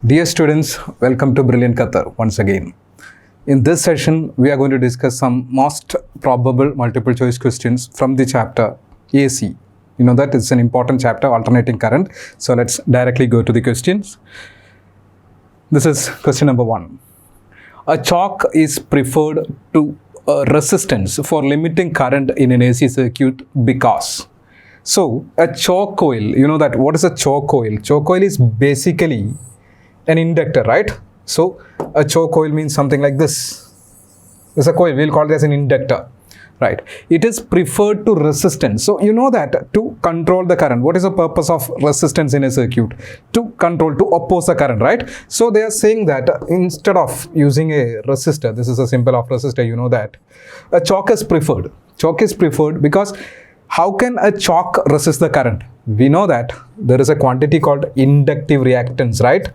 Dear students, welcome to Brilliant Qatar once again. In this session, we are going to discuss some most probable multiple choice questions from the chapter AC. You know that it's an important chapter, alternating current. So let's directly go to the questions. This is question number 1. A chalk is preferred to a resistance for limiting current in an AC circuit because. So a chalk coil, you know that what is a chalk coil? Chalk coil is basically an inductor, right? So a choke coil means something like this. This is a coil, we'll call it as an inductor, right? It is preferred to resistance. So you know that to control the current, what is the purpose of resistance in a circuit? To control, to oppose the current, right? So they are saying that instead of using a resistor, this is a symbol of resistor, you know that, a chalk is preferred. Chalk is preferred because how can a chalk resist the current? We know that there is a quantity called inductive reactance, right?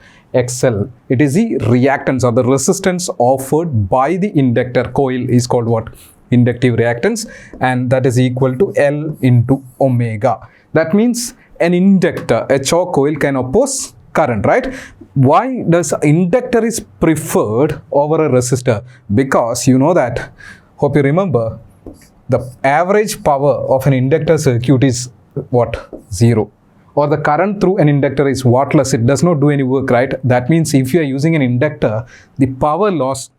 XL. It is the reactance or the resistance offered by the inductor coil is called what? Inductive reactance, and that is equal to L into omega. That means an inductor, a chalk coil can oppose current, right? Why does inductor is preferred over a resistor? Because you know that, hope you remember, the average power of an inductor circuit is what? 0. Or the current through an inductor is wattless. It does not do any work, right? That means if you are using an inductor, the power loss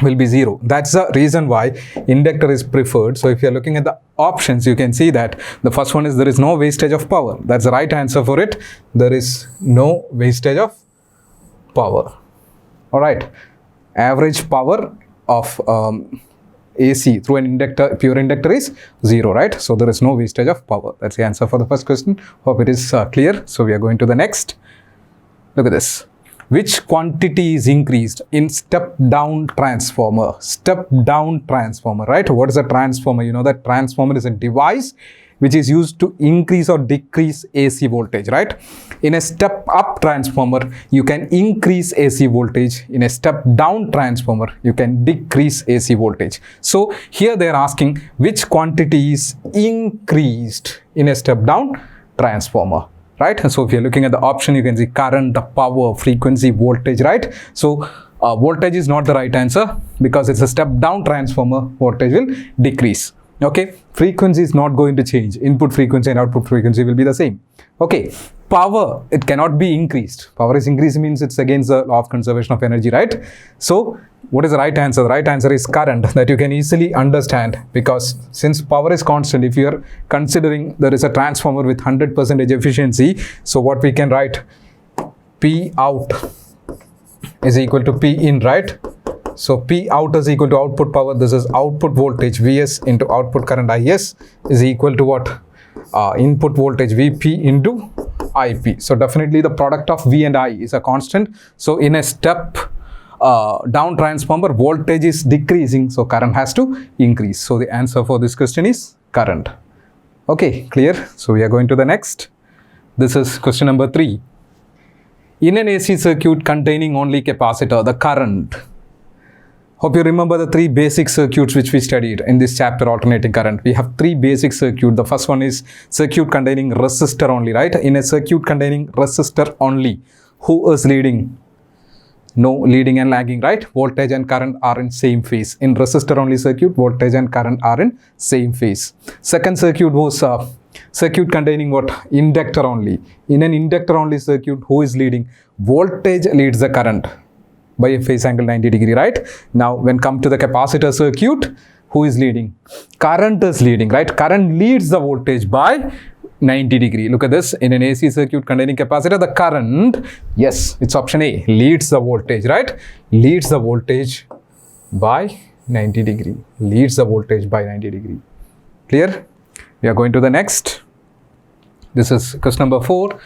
will be 0. That's the reason why inductor is preferred. So if you are looking at the options, you can see that the first one is there is no wastage of power. That's the right answer for it. There is no wastage of power. All right. Average power of AC through an inductor, pure inductor is 0, right? So there is no wastage of power. That's the answer for the first question. Hope it is clear. So we are going to the next. Look at this. Which quantity is increased in step down transformer? Step down transformer, right? What is a transformer? You know that transformer is a device which is used to increase or decrease AC voltage, right? In a step up transformer, you can increase AC voltage. In a step down transformer, you can decrease AC voltage. So here they are asking which quantity is increased in a step down transformer, right? So if you're looking at the option, you can see current, power, frequency, voltage, right? So voltage is not the right answer because it's a step down transformer, voltage will decrease. Okay, frequency is not going to change. Input frequency and output frequency will be the same. Okay, power, it cannot be increased. Power is increased means it's against the law of conservation of energy, right? So what is the right answer? The right answer is current, that you can easily understand, because since power is constant, if you are considering there is a transformer with 100% efficiency, so what we can write, P out is equal to P in, right? So P out is equal to output power. This is output voltage Vs into output current Is is equal to what? Input voltage Vp into Ip. So definitely the product of V and I is a constant. So in a step down transformer, voltage is decreasing, so current has to increase. So the answer for this question is current. Okay, clear? So we are going to the next. This is question number 3. In an AC circuit containing only capacitor, the current. Hope you remember the 3 basic circuits which we studied in this chapter, alternating current. We have 3 basic circuits. The first one is circuit containing resistor only, right? In a circuit containing resistor only, who is leading? No leading and lagging, right? Voltage and current are in same phase. In resistor only circuit, voltage and current are in same phase. Second circuit was circuit containing what? Inductor only. In an inductor only circuit, who is leading? Voltage leads the current by a phase angle 90 degree, right? Now when come to the capacitor circuit, who is leading? Current is leading, right? Current leads the voltage by 90 degree. Look at this. In an AC circuit containing capacitor, the current, yes, it's option A, leads the voltage, right? Leads the voltage by 90 degree. Leads the voltage by 90 degree. Clear? We are going to the next. This is question number 4.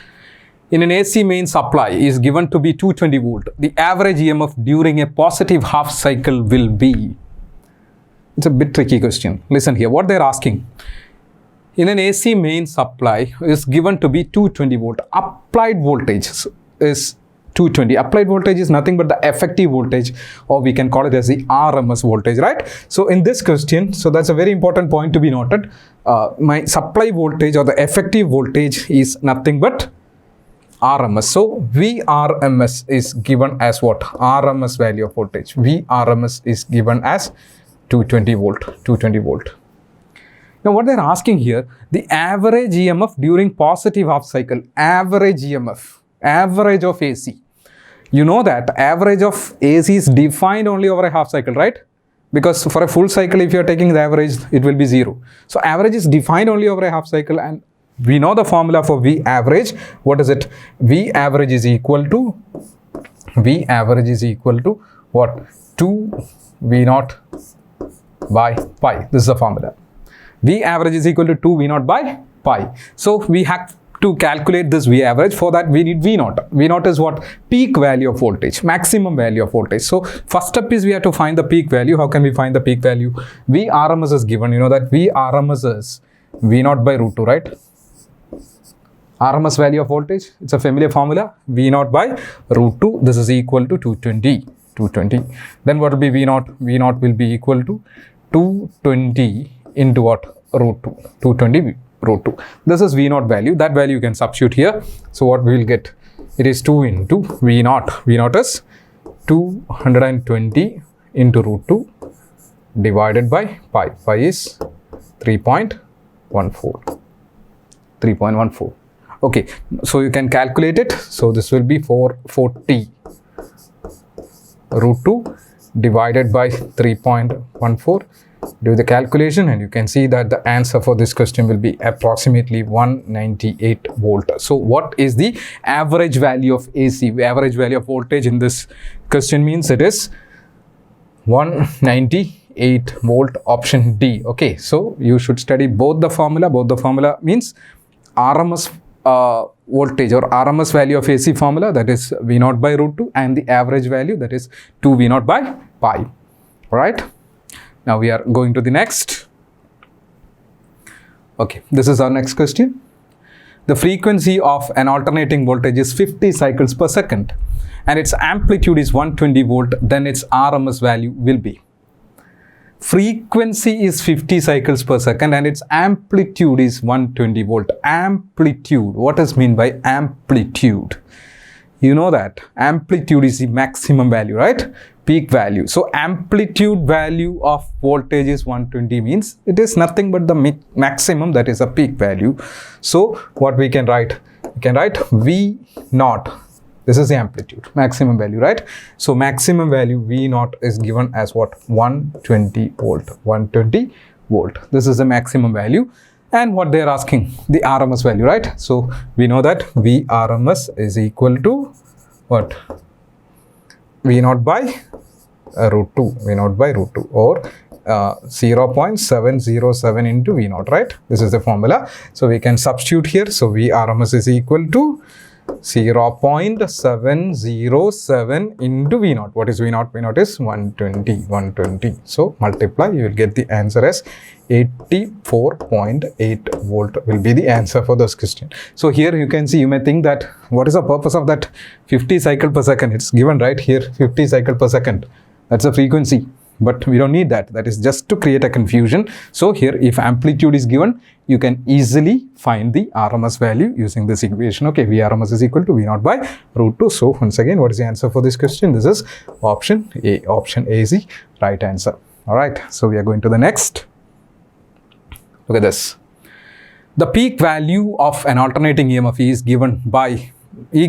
In an AC main supply is given to be 220 volt. The average EMF during a positive half cycle will be. It's a bit tricky question. Listen here, what they're asking. In an AC main supply is given to be 220 volt. Applied voltage is 220. Applied voltage is nothing but the effective voltage, or we can call it as the RMS voltage, right? So in this question, so that's a very important point to be noted. My supply voltage or the effective voltage is nothing but RMS. So VRMS is given as what? RMS value of voltage. VRMS is given as 220 volt. 220 volt. Now what they're asking here, the average EMF during positive half cycle, average EMF, average of AC. You know that average of AC is defined only over a half cycle, right? Because for a full cycle, if you are taking the average, it will be 0. So average is defined only over a half cycle, and we know the formula for V average. What is it? V average is equal to what? 2 V naught by pi. This is the formula. V average is equal to 2 V naught by pi. So we have to calculate this V average. For that we need V naught. V naught is what? Peak value of voltage, maximum value of voltage. So first step is we have to find the peak value. How can we find the peak value? V RMS is given. You know that V RMS is V naught by root 2, right? RMS value of voltage, it's a familiar formula. V naught by root 2. This is equal to 220. Then what will be V naught? V naught will be equal to 220 into what? Root 2. 220 root 2. This is V naught value. That value you can substitute here. So what we will get? It is 2 into V naught. V naught is 220 into root 2 divided by pi. Pi is 3.14. 3.14. Okay, so you can calculate it. So this will be 440 root 2 divided by 3.14. Do the calculation and you can see that the answer for this question will be approximately 198 volt. So what is the average value of AC? Average value of voltage in this question means it is 198 volt, option D. Okay, so you should study both the formula. Both the formula means RMS voltage or RMS value of AC formula, that is V naught by root 2, and the average value, that is 2 V naught by pi. Alright, now we are going to the next. Okay, this is our next question. The frequency of an alternating voltage is 50 cycles per second and its amplitude is 120 volt, then its RMS value will be. Frequency is 50 cycles per second and its amplitude is 120 volt. Amplitude, what is mean by amplitude? You know that amplitude is the maximum value, right? Peak value. So amplitude value of voltage is 120 means it is nothing but the maximum, that is a peak value. So what we can write? We can write V naught. This is the amplitude, maximum value, right? So maximum value V naught is given as what? 120 volt. 120 volt. This is the maximum value. And what they are asking? The RMS value, right? So we know that V RMS is equal to what? V naught by root 2. V naught by root 2 or 0.707 into V naught, right? This is the formula. So we can substitute here. So V RMS is equal to 0.707 into V naught. What is V naught? V naught is 120. So multiply, you will get the answer as 84.8 volt will be the answer for this question. So here you can see, you may think that what is the purpose of that 50 cycle per second? It's given right here, 50 cycle per second. That's a frequency. But we don't need that. That is just to create a confusion. So here, if amplitude is given, you can easily find the RMS value using this equation. Okay, VRMS is equal to V naught by root 2. So once again, what is the answer for this question? This is option A. Option A is the right answer. All right. So we are going to the next. Look at this. The peak value of an alternating EMF is given by E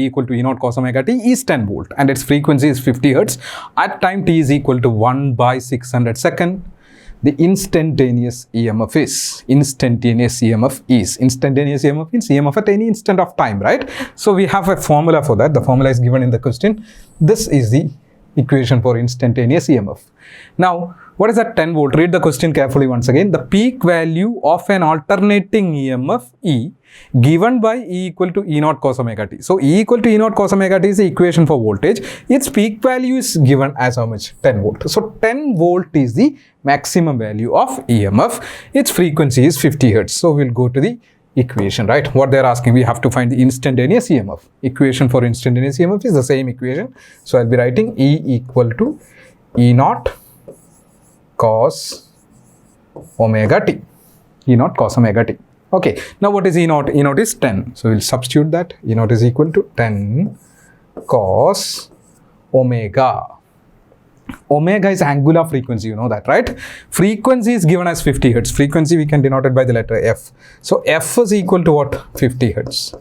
equal to E naught cos omega t is 10 volt and its frequency is 50 hertz at time t is equal to 1 by 600 second. The instantaneous EMF is. Instantaneous EMF means EMF at any instant of time, right? So we have a formula for that. The formula is given in the question. This is the equation for instantaneous EMF. Now, what is that 10 volt? Read the question carefully once again. The peak value of an alternating EMF E given by E equal to E naught cos omega t. So E equal to E naught cos omega t is the equation for voltage. Its peak value is given as how much? 10 volt. So 10 volt is the maximum value of EMF. Its frequency is 50 hertz. So we'll go to the equation, right? What they're asking, we have to find the instantaneous EMF. Equation for instantaneous EMF is the same equation. So I'll be writing E equal to E naught cos omega t. E naught cos omega t. Okay, now what is E naught? E naught is 10. So we'll substitute that. E naught is equal to 10 cos omega. Omega is angular frequency, you know that, right? Frequency is given as 50 hertz. Frequency we can denote it by the letter F. So F is equal to what? 50 hertz.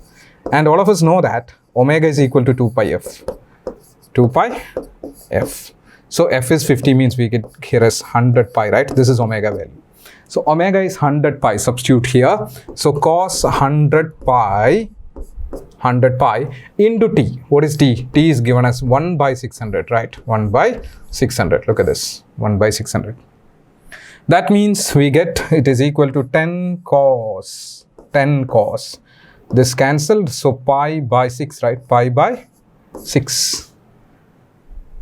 And all of us know that omega is equal to 2 pi f. 2 pi f. So F is 50 means we get here as 100 pi, right? This is omega value. So omega is 100 pi. Substitute here. So cos 100 pi into t. What is t? T is given as 1 by 600, right? 1 by 600. Look at this. 1 by 600. That means we get it is equal to 10 cos. 10 cos. This cancelled. So pi by 6, right? Pi by 6.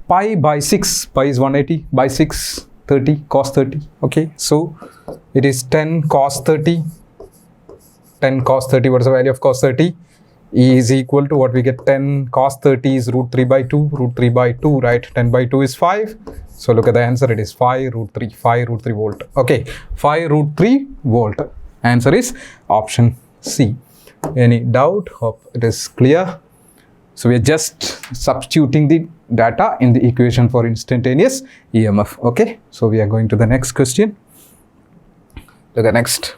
Pi by 6. Pi is 180 by 6. 30 cos 30. Okay. So it is 10 cos 30. 10 cos 30. What is the value of cos 30? E is equal to what we get. 10 cos 30 is root 3 by 2. Root 3 by 2, right? 10 by 2 is 5. So look at the answer. It is 5 root 3. 5 root 3 volt. Okay. 5 root 3 volt. Answer is option C. Any doubt? Hope it is clear. So we are just substituting the data in the equation for instantaneous EMF. Okay. So we are going to the next question. Look at next.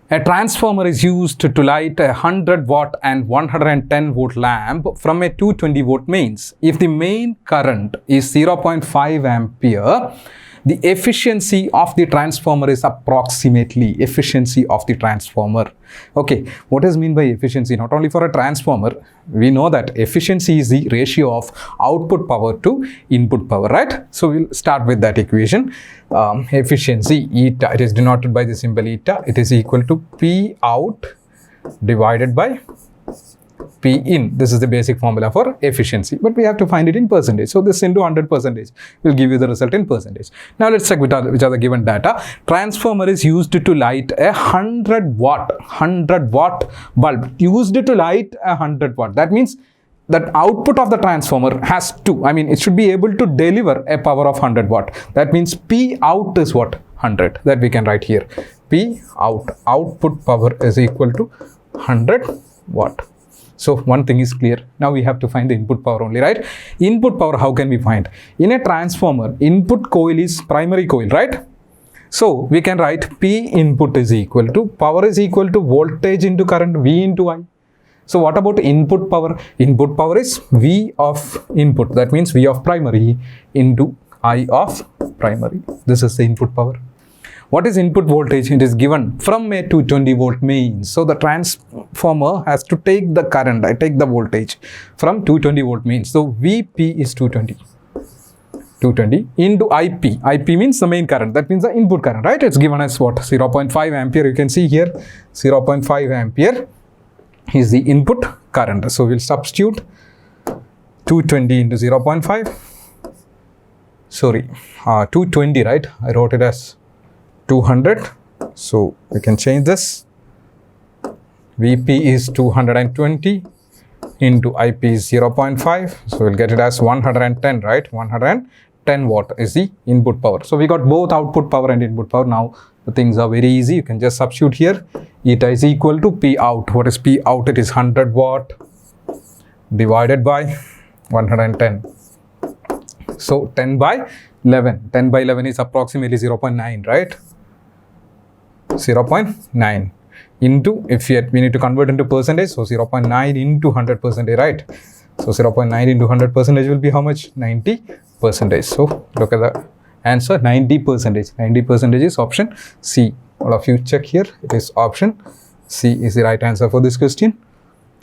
A transformer is used to light a 100 watt and 110 volt lamp from a 220 volt mains. If the main current is 0.5 ampere, the efficiency of the transformer is approximately efficiency of the transformer. Okay, what is mean by efficiency? Not only for a transformer, we know that efficiency is the ratio of output power to input power, right? So we'll start with that equation. Efficiency, eta, it is denoted by the symbol eta. It is equal to P out divided by P in. This is the basic formula for efficiency, but we have to find it in percentage. So this into 100% will give you the result in percentage. Now let's check which are the given data. Transformer is used to light a 100 watt bulb. Used to light a 100 watt. That means that output of the transformer has to, it should be able to deliver a power of 100 watt. That means P out is what? 100. That we can write here. P out, output power is equal to 100 watt. So one thing is clear. Now we have to find the input power only, right? Input power, how can we find? In a transformer, input coil is primary coil, right? So we can write P input is equal to, power is equal to voltage into current, V into I. So what about input power? Input power is V of input. That means V of primary into I of primary. This is the input power. What is input voltage? It is given from a 220 volt mains. So the transformer has to take the current, I take the voltage from 220 volt mains. So VP is 220 into IP. IP means the main current. That means the input current, right? It's given as what? 0.5 ampere. You can see here 0.5 ampere is the input current. So we'll substitute 220 into 0.5. Sorry, 220, right? I wrote it as 200. So we can change this. VP is 220 into IP is 0.5. So we'll get it as 110, right? 110 watt is the input power. So we got both output power and input power. Now the things are very easy. You can just substitute here. Eta is equal to P out. What is P out? It is 100 watt divided by 110. So 10 by 11. 10 by 11 is approximately 0.9, right? 0.9 into, if we need to convert into percentage, so 0.9 into 100%, right? So 0.9 into 100% will be how much? 90%. So look at the answer, 90%. 90% is option C. All of you check here. It is option C is the right answer for this question.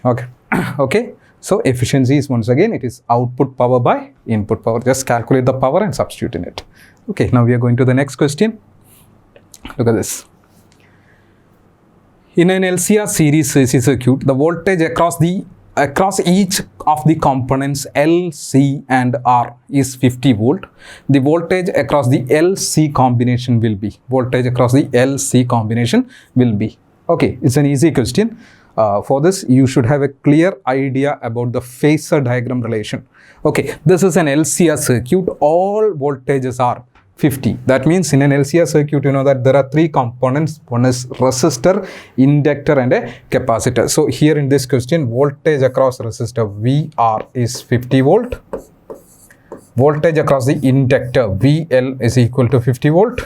Okay. Okay. So efficiency is, once again, it is output power by input power. Just calculate the power and substitute in it. Okay. Now we are going to the next question. Look at this. In an LCR series AC circuit, the voltage across each of the components L, C and R is 50 volt. The voltage across the LC combination will be. Voltage across the LC combination will be. Okay, it's an easy question. For this, you should have a clear idea about the phasor diagram relation. Okay, this is an LCR circuit. All voltages are 50. That means in an LCR circuit, you know that there are three components. One is resistor, inductor, and a capacitor. So here in this question, voltage across resistor VR is 50 volt. Voltage across the inductor VL is equal to 50 volt.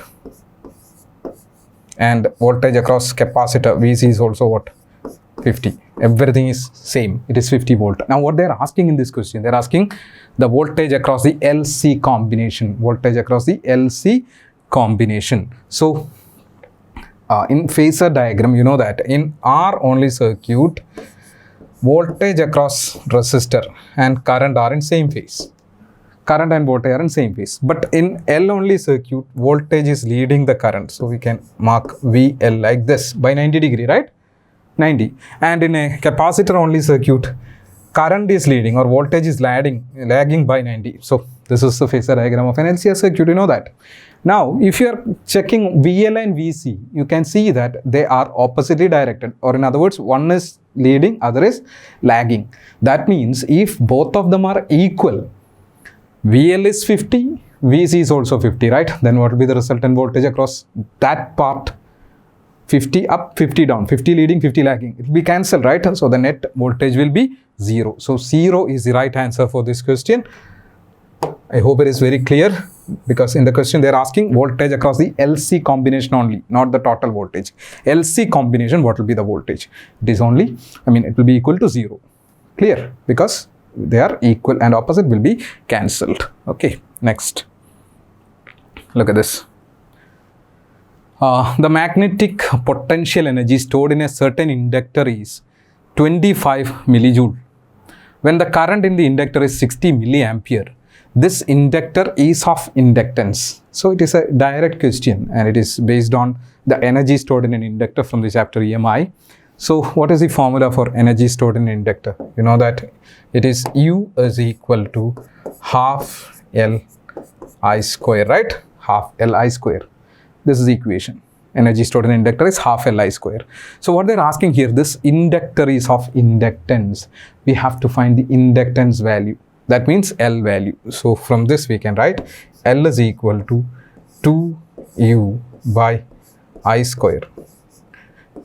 And voltage across capacitor VC is also what? 50. Everything is same. It is 50 volt. Now what they are asking in this question, they are asking the voltage across the LC combination. Voltage across the LC combination. So in phasor diagram, you know that in R only circuit, voltage across resistor and current are in same phase. Current and voltage are in same phase. But in L only circuit, voltage is leading the current. So we can mark VL like this by 90 degree, right? 90. And in a capacitor only circuit, current is leading or voltage is lagging by 90. So this is the phasor diagram of an LCR circuit, you know that. Now, if you are checking VL and VC, you can see that they are oppositely directed, or in other words, one is leading, other is lagging. That means if both of them are equal, VL is 50, VC is also 50, right? Then what will be the resultant voltage across that part? 50 up, 50 down, 50 leading, 50 lagging. It will be cancelled, right? So the net voltage will be 0. So 0 is the right answer for this question. I hope it is very clear, because in the question they are asking voltage across the LC combination only, not the total voltage. LC combination, what will be the voltage? It is only, it will be equal to 0. Clear? Because they are equal and opposite will be cancelled. Okay, next. Look at this. The magnetic potential energy stored in a certain inductor is 25 millijoule. When the current in the inductor is 60 milliampere, this inductor is of inductance. So it is a direct question and it is based on the energy stored in an inductor from the chapter EMI. So what is the formula for energy stored in an inductor? You know that it is U is equal to half L I square, right? Half L I square. This is the equation. Energy stored in an inductor is half Li square. So what they're asking here, this inductor is of inductance. We have to find the inductance value. That means L value. So from this we can write L is equal to 2U by I square.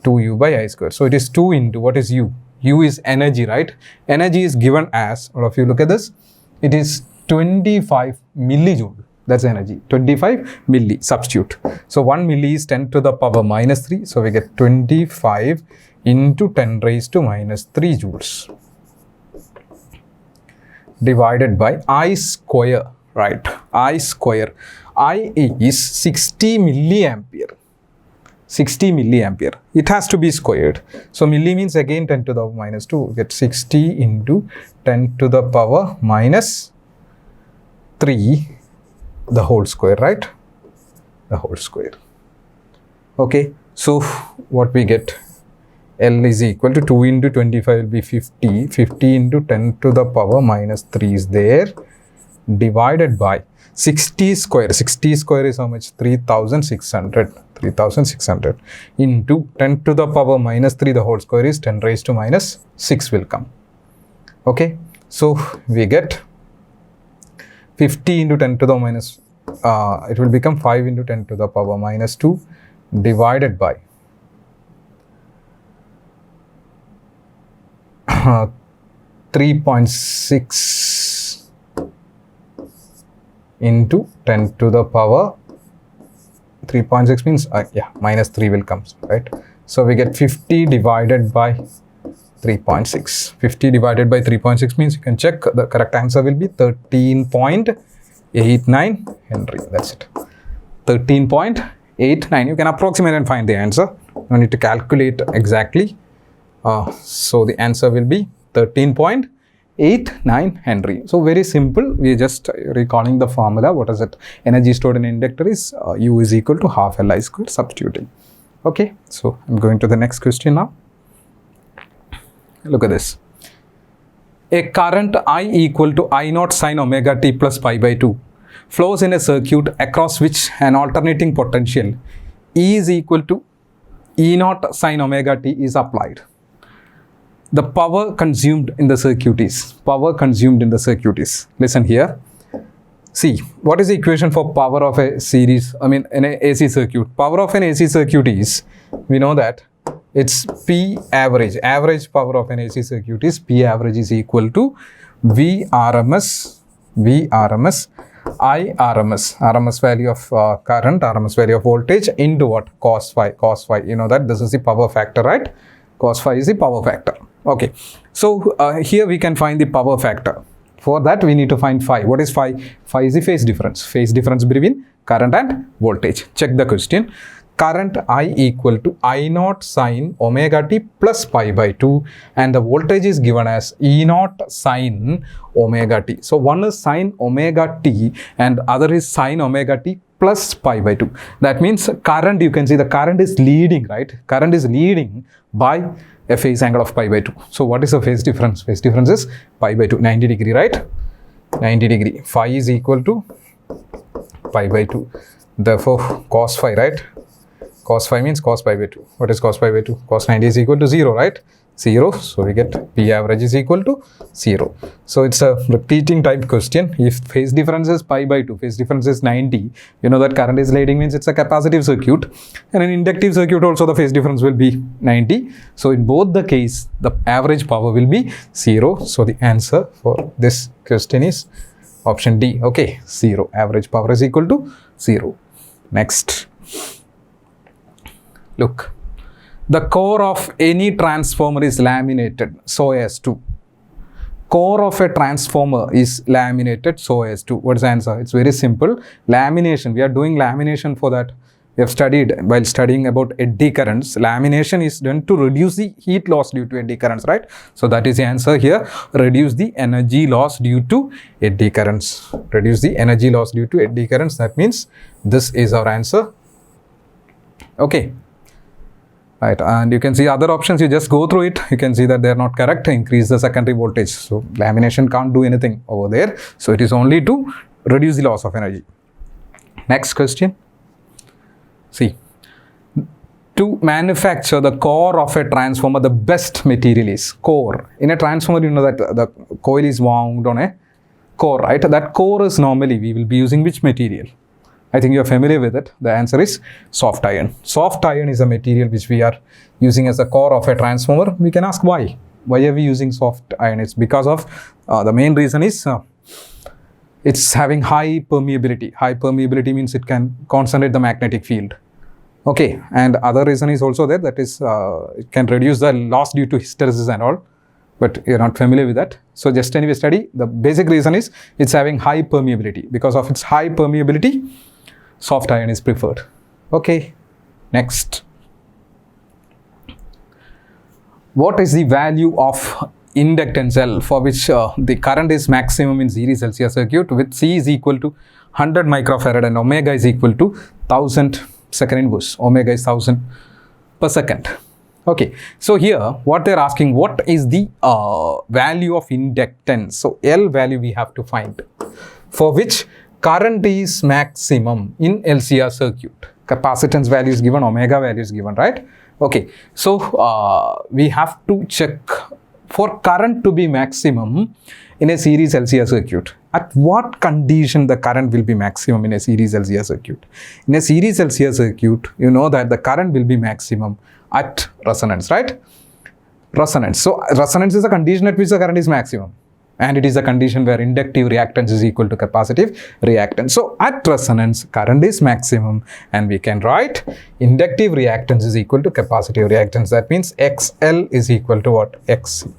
2U by I square. So it is 2 into what is U? U is energy, right? Energy is given as, all of you look at this, it is 25 millijoule. That's energy. 25 milli, substitute. So 1 milli is 10 to the power minus 3. So we get 25 into 10 raised to minus 3 joules. Divided by I square, right? I square. I is 60 milliampere. 60 milliampere. It has to be squared. So milli means again 10 to the power minus 2. We get 60 into 10 to the power minus 3. The whole square, right? The whole square. Okay, so what we get? L is equal to 2 into 25 will be 50. 50 into 10 to the power minus 3 is there. Divided by 60 square. 60 square is how much? 3600. 3600 into 10 to the power minus 3, the whole square is 10 raised to minus 6 will come. Okay, so we get 50 into 10 to the minus, it will become 5 into 10 to the power minus 2 divided by 3.6 into 10 to the power 3.6 means, minus 3 will come, right? So we get 50 divided by 3.6. 50 divided by 3.6 means you can check the correct answer will be 13.89 Henry. That's it. 13.89. You can approximate and find the answer. You need to calculate exactly. So the answer will be 13.89 Henry. So very simple. We are just recalling the formula. What is it? Energy stored in inductor is U is equal to half Li square, substituting. Okay. So I'm going to the next question now. Look at this. A current I equal to I naught sine omega t plus pi by 2 flows in a circuit across which an alternating potential E is equal to E naught sine omega t is applied. The power consumed in the circuit is, listen here, See, what is the equation for power of a series, I mean in a AC circuit? Power of an AC circuit is, we know that it's P average. Average power of an AC circuit is P average is equal to V RMS, I RMS, RMS value of current, RMS value of voltage into what? Cos phi, you know that this is the power factor, right? Cos phi is the power factor. Okay, so here we can find the power factor. For that we need to find phi. What is phi? Phi is the phase difference between current and voltage. Check the question. Current I equal to I naught sine omega t plus pi by 2, and the voltage is given as E naught sine omega t. So one is sine omega t and other is sine omega t plus pi by 2. That means current, you can see the current is leading, right? Current is leading by a phase angle of pi by 2. So what is the phase difference? Phase difference is pi by 2, 90 degree, right? 90 degree. Phi is equal to pi by 2. Therefore cos phi, right? Cos phi means cos pi by 2. What is cos pi by 2? Cos 90 is equal to 0, right? 0. So we get P average is equal to 0. So it's a repeating type question. If phase difference is pi by 2, phase difference is 90, you know that current is leading means it's a capacitive circuit. And in inductive circuit also the phase difference will be 90. So in both the case, the average power will be 0. So the answer for this question is option D. Okay, 0. Average power is equal to 0. Next. Look, the core of any transformer is laminated so as to. Core of a transformer is laminated so as to. What is the answer? It's very simple. Lamination. We are doing lamination for that. We have studied while studying about eddy currents. Lamination is done to reduce the heat loss due to eddy currents, right? So that is the answer here. Reduce the energy loss due to eddy currents. Reduce the energy loss due to eddy currents. That means this is our answer. Okay. Right, and you can see other options, you just go through it, you can see that they are not correct. Increase the secondary voltage. So lamination can't do anything over there. So it is only to reduce the loss of energy. Next question. See, to manufacture the core of a transformer, the best material is core. In a transformer, you know that the coil is wound on a core, right? That core is normally, we will be using which material? I think you are familiar with it. The answer is soft iron. Soft iron is a material which we are using as a core of a transformer. We can ask why. Why are we using soft iron? It's because of, the main reason is it's having high permeability. High permeability means it can concentrate the magnetic field. Okay, and other reason is also there, that is it can reduce the loss due to hysteresis and all. But you're not familiar with that. So just anyway study. The basic reason is it's having high permeability. Because of its high permeability, soft iron is preferred. Okay, next. What is the value of inductance L for which the current is maximum in series LCR circuit with C is equal to 100 microfarad and omega is equal to 1000 second inverse. Omega is 1000 per second. Okay, so here what they're asking, what is the value of inductance? So L value we have to find for which current is maximum in LCR circuit. Capacitance value is given, omega value is given, right? Okay, so we have to check for current to be maximum in a series LCR circuit. At what condition the current will be maximum in a series LCR circuit? In a series LCR circuit, you know that the current will be maximum at resonance, right? Resonance. So resonance is a condition at which the current is maximum. And it is a condition where inductive reactance is equal to capacitive reactance. So at resonance, current is maximum and we can write inductive reactance is equal to capacitive reactance. That means XL is equal to what? XC.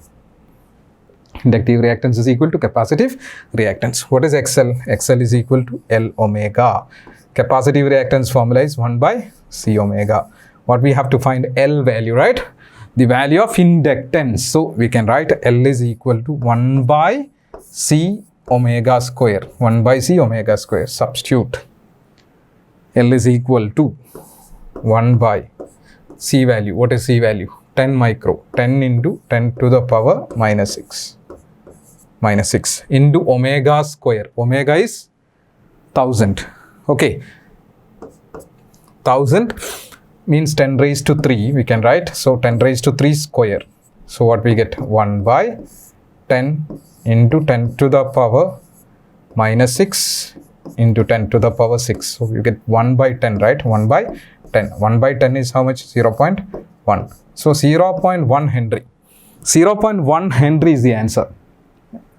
Inductive reactance is equal to capacitive reactance. What is XL? XL is equal to L omega. Capacitive reactance formula is 1 by C omega. What we have to find? L value, right? The value of inductance. So we can write L is equal to 1 by C omega square. 1 by C omega square. Substitute. L is equal to 1 by C value. What is C value? 10 micro. 10 into 10 to the power minus 6. Minus 6 into omega square. Omega is 1000. Okay. 1000 means 10 raised to 3 we can write. So 10 raised to 3 square. So what we get? 1 by 10 into 10 to the power minus 6 into 10 to the power 6. So you get 1 by 10, right? 1 by 10. 1 by 10 is how much? 0.1. So 0.1 Henry. 0.1 Henry is the answer.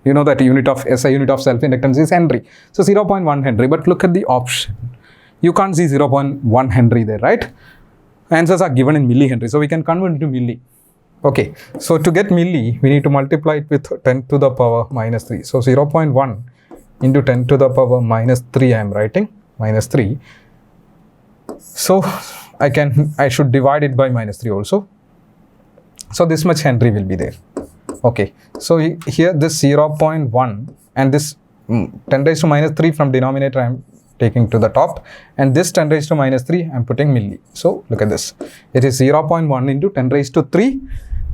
You know that unit of SI unit of self-inductance is Henry. So 0.1 Henry. But look at the option. You can't see 0.1 Henry there, right? Answers are given in millihenry. So we can convert into milli. Okay. So to get milli, we need to multiply it with 10 to the power minus 3. So 0.1 into 10 to the power minus 3 I am writing. Minus 3. So I should divide it by minus 3 also. So this much Henry will be there. Okay. So here this 0.1 and this 10 raised to minus 3 from denominator I am taking to the top, and this 10 raised to minus 3 I am putting milli. So look at this. It is 0.1 into 10 raised to 3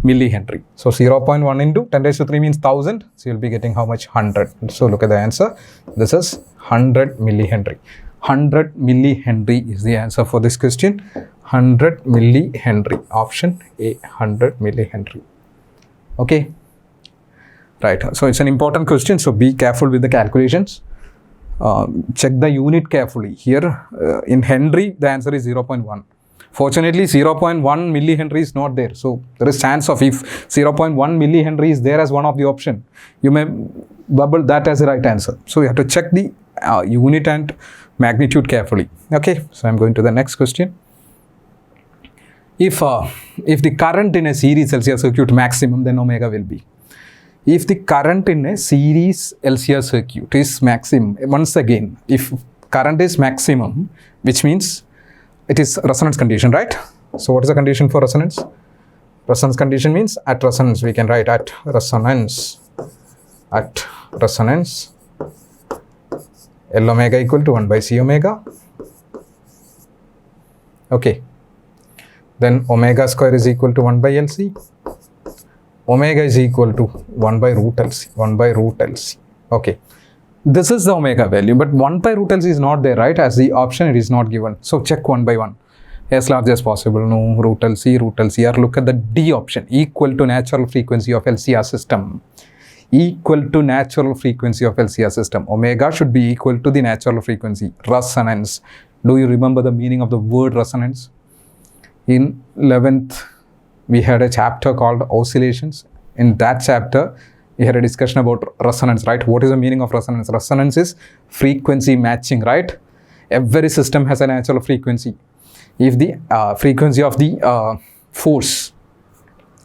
millihenry. So 0.1 into 10 raised to 3 means 1000. So you'll be getting how much? 100. So look at the answer. This is 100 millihenry. 100 millihenry is the answer for this question. 100 millihenry. Option A, 100 millihenry. Okay. Right. So it's an important question. So be careful with the calculations. Check the unit carefully. Here in Henry, the answer is 0.1. Fortunately, 0.1 millihenry is not there. So there is chance of if 0.1 millihenry is there as one of the option, you may bubble that as the right answer. So you have to check the unit and magnitude carefully. Okay. So I'm going to the next question. If the current in a series LCR circuit maximum, then omega will be. If the current in a series LCR circuit is maximum, once again, if current is maximum, which means it is resonance condition, right? So what is the condition for resonance? Resonance condition means at resonance, we can write at resonance, L omega equal to 1 by C omega. Okay. Then omega square is equal to 1 by LC. Omega is equal to 1 by root LC. Okay. This is the omega value, but 1 by root LC is not there, right? As the option, it is not given. So check 1 by 1 as large as possible. No, root LC, or look at the D option, equal to natural frequency of LCR system. Equal to natural frequency of LCR system. Omega should be equal to the natural frequency. Resonance. Do you remember the meaning of the word resonance? In 11th, we had a chapter called oscillations. In that chapter, we had a discussion about resonance, right? What is the meaning of resonance? Resonance is frequency matching, right? Every system has a natural frequency. If the frequency of the force,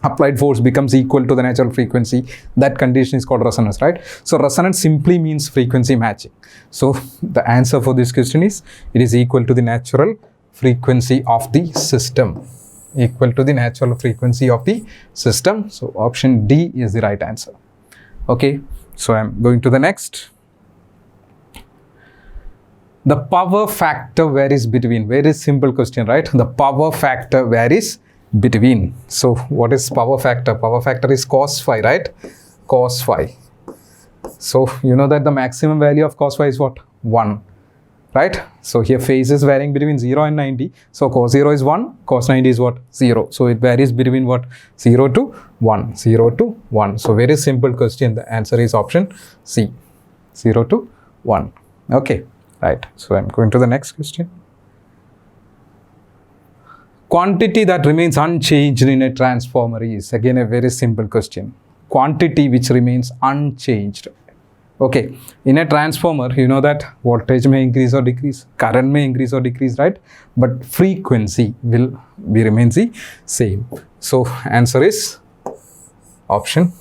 applied force becomes equal to the natural frequency, that condition is called resonance, right? So resonance simply means frequency matching. So the answer for this question is, it is equal to the natural frequency of the system. Equal to the natural frequency of the system. So option D is the right answer. Okay, so I'm going to the next. The power factor varies between. Very simple question, right? The power factor varies between. So what is power factor? Power factor is cos phi, right? Cos phi. So you know that the maximum value of cos phi is what? 1. Right? So here phase is varying between 0 and 90. So cos 0 is 1, cos 90 is what? 0. So it varies between what? 0 to 1. 0 to 1. So very simple question. The answer is option C. 0 to 1. Okay. Right. So I'm going to the next question. Quantity that remains unchanged in a transformer is again a very simple question. Quantity which remains unchanged. Okay, in a transformer, you know that voltage may increase or decrease, current may increase or decrease, right? But frequency will remains the same. So answer is option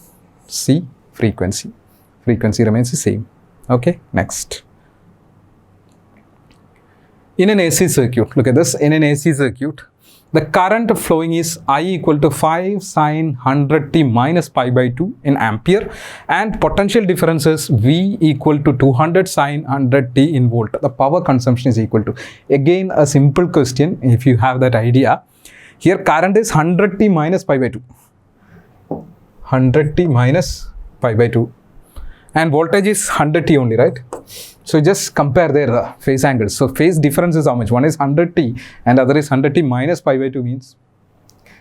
C, frequency. Frequency remains the same. Okay, next. In an AC circuit, look at this. In an AC circuit, the current flowing is I equal to 5 sine 100t minus pi by 2 in ampere, and potential difference is V equal to 200 sine 100t in volt. The power consumption is equal to. Again, a simple question if you have that idea. Here current is 100t minus pi by 2. 100t minus pi by 2. And voltage is 100t only, right? So just compare their phase angles. So phase difference is how much? One is 100t and other is 100t minus pi by 2 means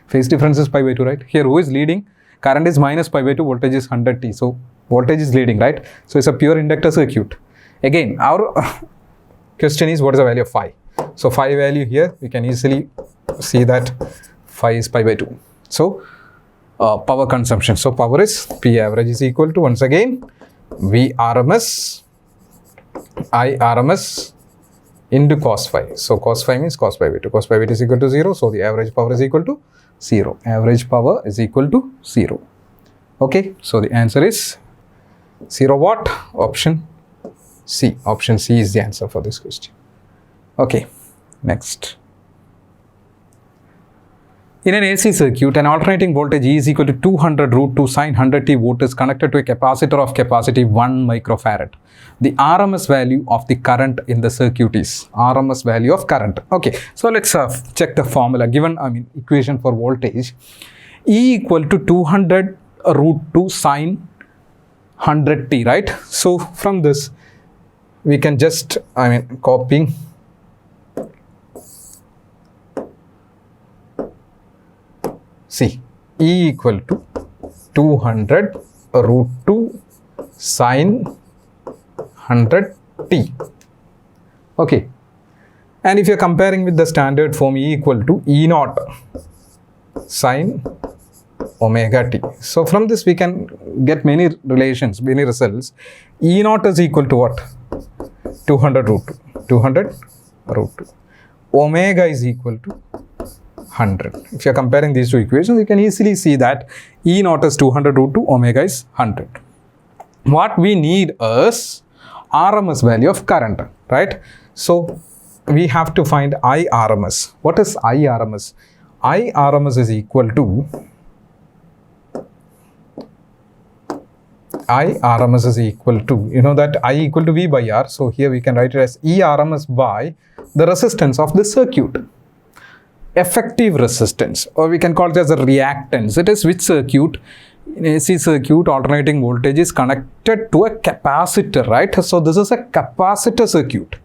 phase difference is pi by 2, right? Here who is leading? Current is minus pi by 2, voltage is 100t. So voltage is leading, right? So it's a pure inductor circuit. Again, our Question is, what is the value of phi? So phi value here, we can easily see that phi is pi by 2. So power consumption. So power is P average is equal to, once again, V RMS I RMS into cos phi. So cos phi means cos pi by 2. Cos pi by 2 is equal to 0. So the average power is equal to 0. Average power is equal to 0. Okay. So the answer is 0 watt. Option C. Option C is the answer for this question. Okay. Next. In an AC circuit, an alternating voltage E is equal to 200 root 2 sine 100t volt is connected to a capacitor of capacity 1 microfarad. The RMS value of the current in the circuit is RMS value of current. Okay, so let's check the formula given, equation for voltage. E equal to 200 root 2 sine 100t, right? So from this, we can just, copying. See, E equal to 200 root 2 sine 100t. Okay. And if you're comparing with the standard form, E equal to E naught sine omega t. So from this, we can get many relations, many results. E naught is equal to what? 200 root 2. 200 root 2. Omega is equal to 100. If you are comparing these two equations, you can easily see that E naught is 200 root 2, omega is 100. What we need is RMS value of current, right? So we have to find IRMS. What is IRMS? IRMS is equal to you know that I equal to V by R. So here we can write it as ERMS by the resistance of the circuit. Effective resistance, or we can call it as a reactance. It is which circuit? In AC circuit, alternating voltage is connected to a capacitor, right? So this is a capacitor circuit.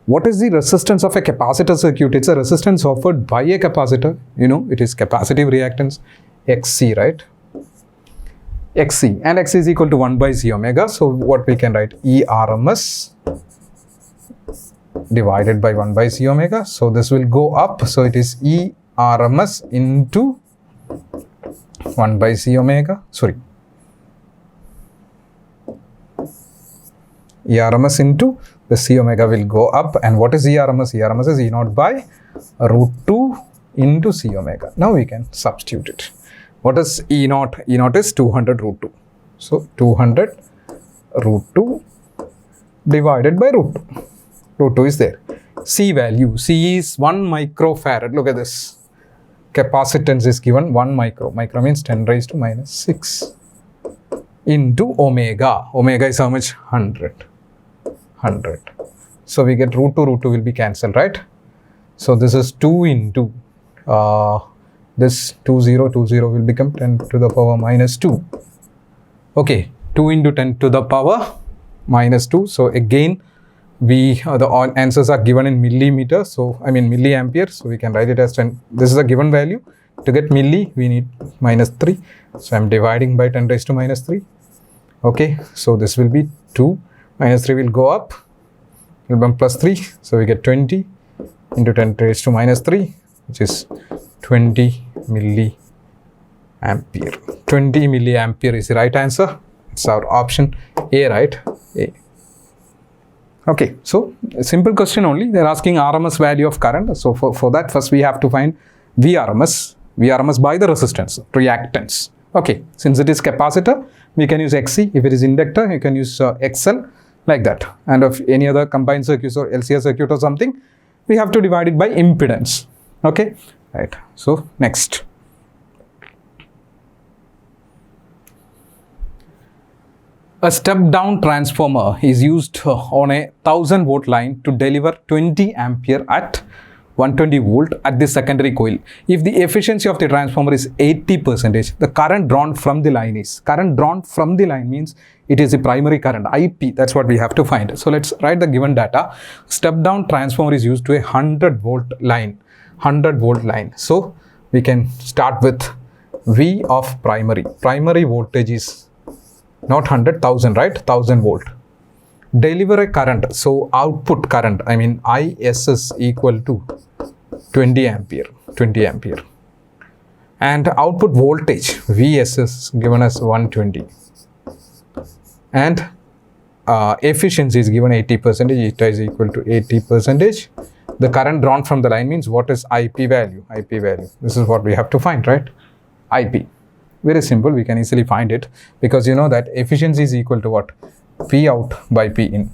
What is the resistance of a capacitor circuit? It's a resistance offered by a capacitor. You know, it is capacitive reactance, XC, right? XC, and XC is equal to 1 by C omega. So what we can write? ERMS divided by 1 by C omega. So this will go up. So it is ERMS into 1 by C omega. Sorry. ERMS into the C omega will go up. And what is ERMS? ERMS is E naught by root 2 into C omega. Now we can substitute it. What is E naught? E naught is 200 root 2. So 200 root 2 divided by root 2. Root 2 is there. C value. C is 1 microfarad. Look at this. Capacitance is given 1 micro. Micro means 10 raised to minus 6 into omega. Omega is how much? 100. 100. So we get root 2 will be cancelled, right? So this is 2 into this 20 will become 10 to the power minus 2. Okay, 2 into 10 to the power minus 2. So again, the answers are given in millimeter. So milliampere. So we can write it as 10. This is a given value. To get milli, we need minus 3. So I'm dividing by 10 raised to minus 3. Okay, so this will be 2. Minus 3 will go up. It will become plus 3. So we get 20 into 10 raised to minus 3, which is 20 milliampere. 20 milliampere is the right answer. It's our option A, right? A. Okay, so a simple question only. They're asking RMS value of current. So for that, first we have to find VRMS by the resistance, reactance. Okay, since it is capacitor, we can use XC. If it is inductor, you can use XL, like that. And if any other combined circuits or LCR circuit or something, we have to divide it by impedance. Okay, right. So next. A step-down transformer is used on a 1000 volt line to deliver 20 ampere at 120 volt at the secondary coil. If the efficiency of the transformer is 80%, the current drawn from the line means it is the primary current, IP. That's what we have to find. So let's write the given data. Step-down transformer is used to a 100 volt line. So we can start with V of primary. Primary voltage is not 100, 1000, right? 1000 volt deliver a current. So output current, I mean IS is equal to 20 ampere, and output voltage Vs is given as 120, and efficiency is given 80%, eta is equal to 80%. The current drawn from the line means what is IP value? This is what we have to find, right? IP. Very simple, we can easily find it, because you know that efficiency is equal to what? P out by P in.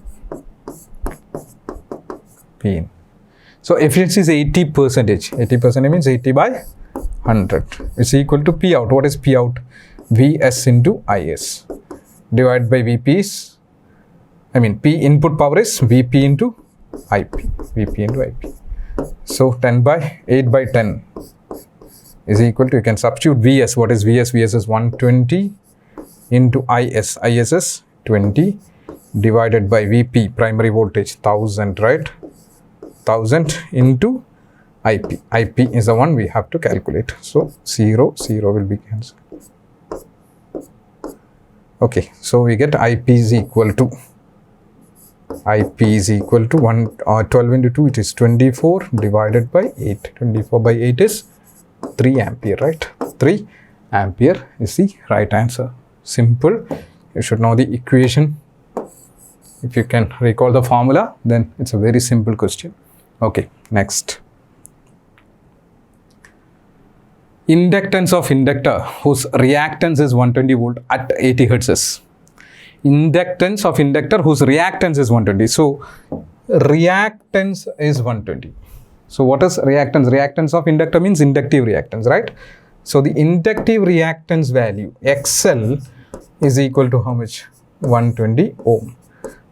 So efficiency is 80%. 80% means 80 by 100. It's equal to P out. What is P out? Vs into Is divided by Vp is, I mean P input power is Vp into IP. So 10 by 8 by 10 is equal to, you can substitute Vs. What is Vs? Vs is 120 into Is. Is is 20 divided by Vp, primary voltage 1000, right? 1000 into IP. IP is the one we have to calculate. So 0 will be cancelled. Okay, so we get IP is equal to 12 into 2, it is 24 divided by 8. 24 by 8 is 3 ampere, right? 3 ampere is the right answer. Simple. You should know the equation. If you can recall the formula, then it's a very simple question. Okay, next. Inductance of inductor whose reactance is 120 volt at 80 hertz. Inductance of inductor whose reactance is 120. So reactance is 120. So what is reactance? Reactance of inductor means inductive reactance, right? So the inductive reactance value XL is equal to how much? 120 ohm.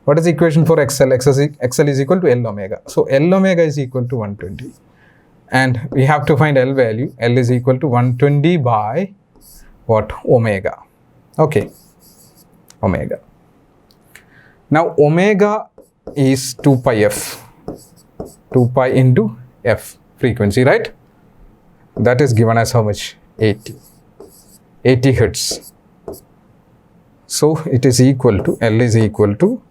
What is the equation for XL? XL is equal to L omega. So L omega is equal to 120. And we have to find L value. L is equal to 120 by what? Omega. Okay. Omega. Now omega is 2 pi f. 2 pi into f frequency, right? That is given as how much? 80 hertz. So it is equal to, L is equal to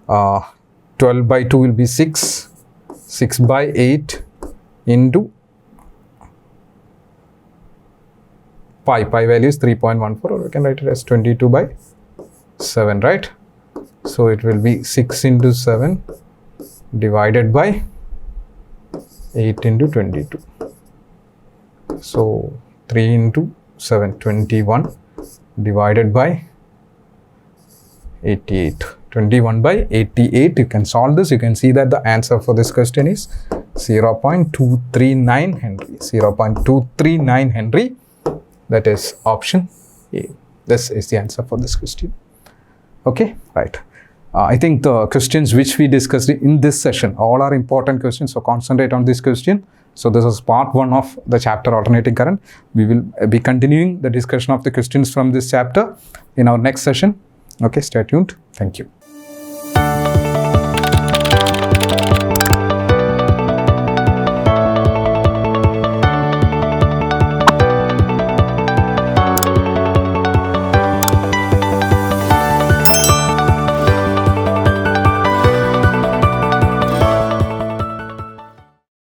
12 by 2 will be 6 by 8 into pi value is 3.14, or we can write it as 22 by 7, right? So it will be 6 into 7 divided by 8 into 22. So 3 into 7, 21 divided by 88. 21 by 88. You can solve this. You can see that the answer for this question is 0.239 Henry. 0.239 Henry. That is option A. This is the answer for this question. Okay, right. I think the questions which we discussed in this session, all are important questions. So concentrate on this question. So this is part 1 of the chapter alternating current. We will be continuing the discussion of the questions from this chapter in our next session. Okay, stay tuned. Thank you.